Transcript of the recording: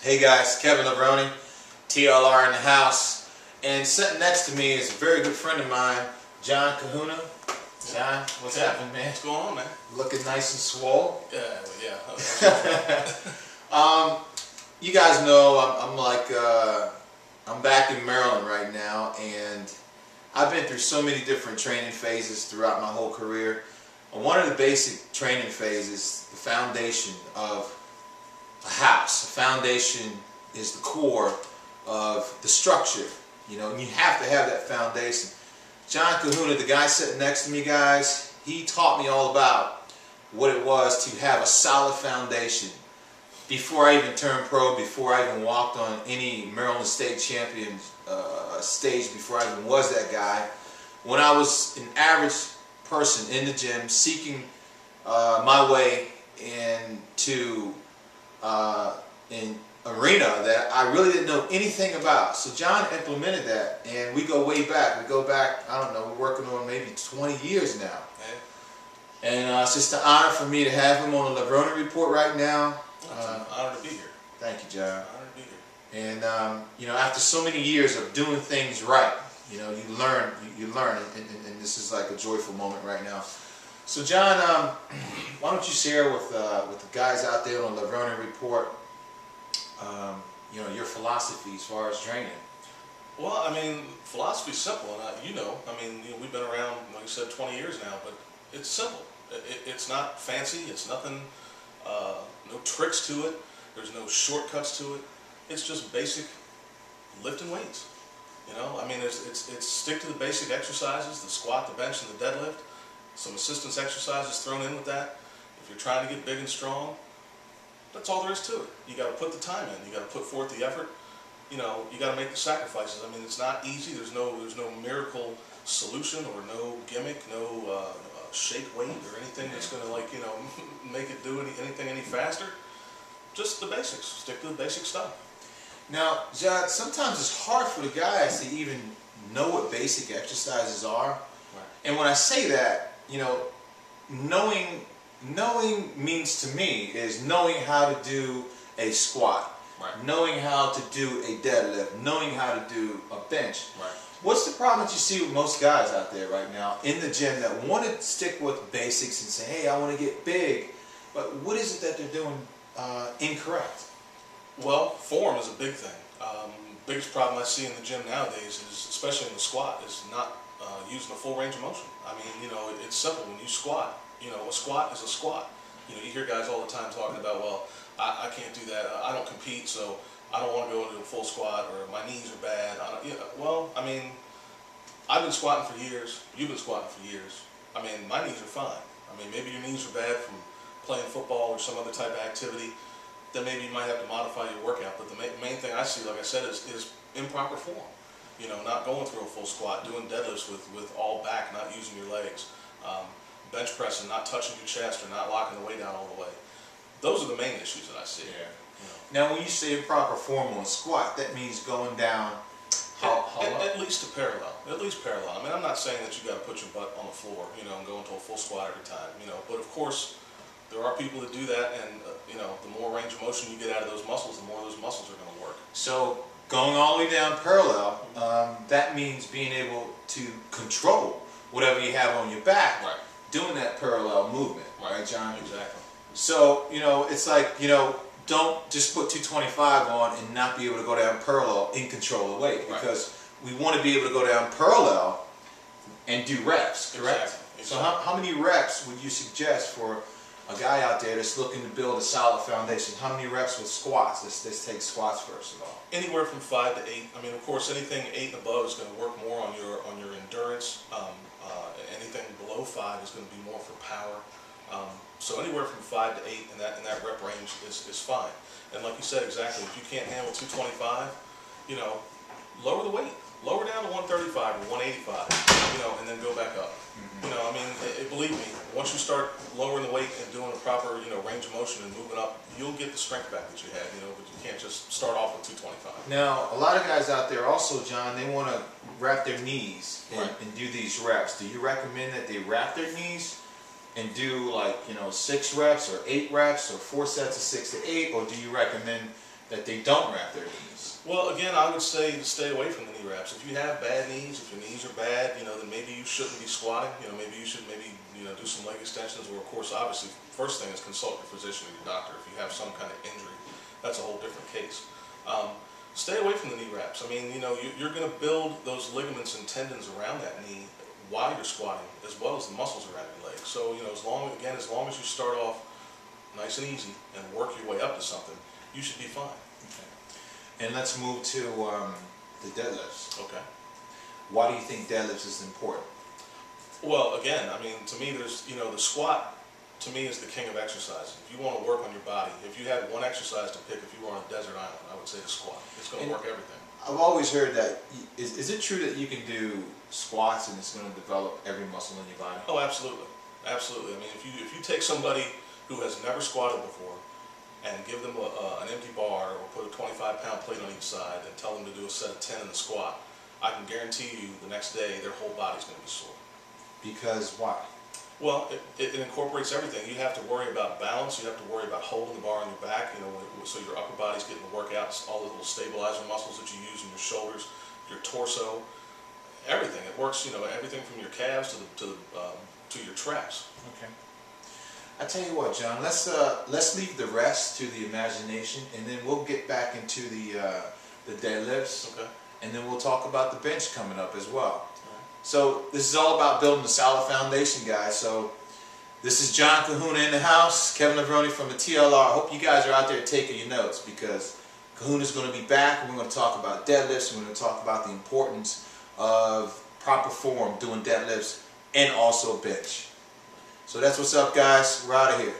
Hey guys, Kevin Levrone, TLR in the house, and sitting next to me is a very good friend of mine, John Kahuna. John, what's happening, man? What's going on, man? Looking nice and swole. Yeah. You guys know I'm back in Maryland right now, and I've been through so many different training phases throughout my whole career. One of the basic training phases, the foundation of a house. A foundation is the core of the structure, you know, and you have to have that foundation. John Kahuna, the guy sitting next to me, guys, he taught me all about what it was to have a solid foundation. Before I even turned pro, before I even walked on any Maryland State Champion stage, before I even was that guy, when I was an average person in the gym seeking my way into an arena that I really didn't know anything about. So John implemented that, and we go way back. We go back, I don't know, we're working on maybe 20 years now. Okay. And it's just an honor for me to have him on the Levrone Report right now. It's an honor to be here. Thank you, John. Honor to be here. And you know, after so many years of doing things right, you know, you learn, and this is like a joyful moment right now. So John, why don't you share with the guys out there on the Levrone Report, you know, your philosophy as far as training? Well, I mean, philosophy is simple, and you know, we've been around, like you said, 20 years now, but it's simple. It's not fancy. It's nothing. No tricks to it. There's no shortcuts to it. It's just basic lifting weights. You know, I mean, it's stick to the basic exercises: the squat, the bench, and the deadlift. Some assistance exercises thrown in with that. If you're trying to get big and strong, that's all there is to it. You got to put the time in. You got to put forth the effort. You know, you got to make the sacrifices. I mean, it's not easy. There's no miracle solution or no gimmick, no shake weight or anything that's going to, like, you know, make it do anything any faster. Just the basics. Stick to the basic stuff. Now, John, sometimes it's hard for the guys to even know what basic exercises are. Right. And when I say that, you know, knowing means to me is knowing how to do a squat, right, knowing how to do a deadlift, knowing how to do a bench. Right. What's the problem that you see with most guys out there right now in the gym that want to stick with basics and say, hey, I want to get big, but what is it that they're doing incorrect? Well, form is a big thing. Biggest problem I see in the gym nowadays is, especially in the squat, is not using the full range of motion. I mean, you know, it's simple. When you squat, you know, a squat is a squat. You know, you hear guys all the time talking about, well, I can't do that. I don't compete, so I don't want to go into a full squat, or my knees are bad. You know, well, I mean, I've been squatting for years. You've been squatting for years. I mean, my knees are fine. I mean, maybe your knees are bad from playing football or some other type of activity. Then maybe you might have to modify your workout. But the main thing I see, like I said, is improper form. You know, not going through a full squat, doing deadlifts with all back, not using your legs, bench pressing, not touching your chest, or not locking the weight down all the way. Those are the main issues that I see. Yeah. You know. Now, when you say improper form on a squat, that means going down at least a parallel. At least parallel. I mean, I'm not saying that you got to put your butt on the floor, you know, and go into a full squat every time, you know. But of course, there are people that do that, and you know, the more range of motion you get out of those muscles, the more those muscles are going to work. So going all the way down parallel, that means being able to control whatever you have on your back, right, doing that parallel movement, right, John? Exactly. So, you know, it's like, you know, don't just put 225 on and not be able to go down parallel in control of weight, because we want to be able to go down parallel and do reps, correct? Exactly. So how many reps would you suggest for a guy out there that's looking to build a solid foundation? How many reps with squats? Let's take squats first of all. Anywhere from 5 to 8. I mean, of course, anything 8 and above is going to work more on your endurance. Anything below 5 is going to be more for power. So anywhere from 5 to 8 in that rep range is fine. And like you said, exactly, if you can't handle 225, you know, lower the weight. Lower down to 135 or 185, you know, and then go back up. You know, I mean, believe me, once you start lowering the weight and doing a proper, you know, range of motion and moving up, you'll get the strength back that you had, you know, but you can't just start off with 225. Now, a lot of guys out there also, John, they want to wrap their knees and do these reps. Do you recommend that they wrap their knees and do, like, you know, 6 reps or 8 reps or 4 sets of 6 to 8, or do you recommend that they don't wrap their knees? Well, again, I would say to stay away from the knee wraps. If you have bad knees, if your knees are bad, then maybe you shouldn't be squatting. Maybe you should do some leg extensions, or of course, obviously, first thing is consult your physician or your doctor if you have some kind of injury. That's a whole different case. Stay away from the knee wraps. I mean, you're going to build those ligaments and tendons around that knee while you're squatting, as well as the muscles around your leg. So, as long as you start off nice and easy and work your way up to something, you should be fine. Okay. And let's move to the deadlifts. Okay. Why do you think deadlifts is important? Well, again, I mean, to me, there's, the squat, to me, is the king of exercise. If you want to work on your body, if you had one exercise to pick, if you were on a desert island, I would say the squat. It's going to work everything. I've always heard that, is it true that you can do squats and it's going to develop every muscle in your body? Oh, absolutely. Absolutely. I mean, if you take somebody who has never squatted before and give them an empty bar or put a 25-pound plate on each side and tell them to do a set of 10 in the squat, I can guarantee you the next day their whole body's going to be sore. Because why? Well, it incorporates everything. You have to worry about balance. You have to worry about holding the bar on your back, so your upper body's getting the workout, all the little stabilizer muscles that you use in your shoulders, your torso, everything. It works, everything from your calves to your traps. Okay. I tell you what, John. Let's leave the rest to the imagination, and then we'll get back into the deadlifts. Okay. And then we'll talk about the bench coming up as well. So this is all about building a solid foundation, guys. So this is John Kahuna in the house, Kevin Levrone from the TLR. I hope you guys are out there taking your notes, because Kahuna's going to be back, and we're going to talk about deadlifts, and we're going to talk about the importance of proper form doing deadlifts and also bench. So that's what's up, guys. We're out of here.